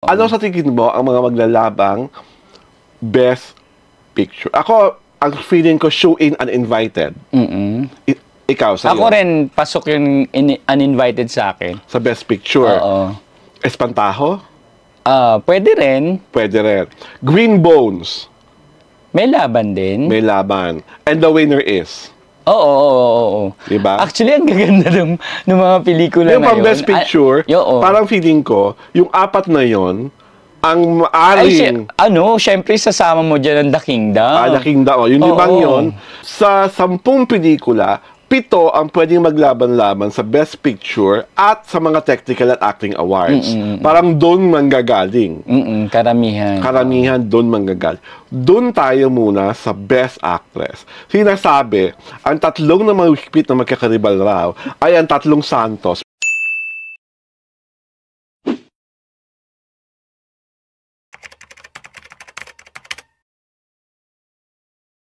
Ano sa tingin mo ang mga maglalabang Best Picture? Ako, ang feeling ko, show in uninvited. Ikaw, sa'yo? Ako rin, pasok yung uninvited sa akin. Sa Best Picture? Oo. Espantajo? Pwede rin. Pwede rin. Green Bones? May laban din. May laban. And the winner is? Oo. Diba? Actually, ang gaganda ng mga pelikula Yung na pang yun. Best Picture, parang feeling ko, yung apat na yon ang maaring... syempre sasama mo dyan ang The Kingdom. The Kingdom. Yung limang yon, sa 10 pelikula, 7 ang pwedeng maglaban-laban sa Best Picture at sa mga Technical at Acting Awards. Parang doon manggagaling. Karamihan. Karamihan doon manggagaling. Doon tayo muna sa Best Actress. Sinasabi, ang tatlong na mahigpit na magkakaribal raw ay ang tatlong Santos.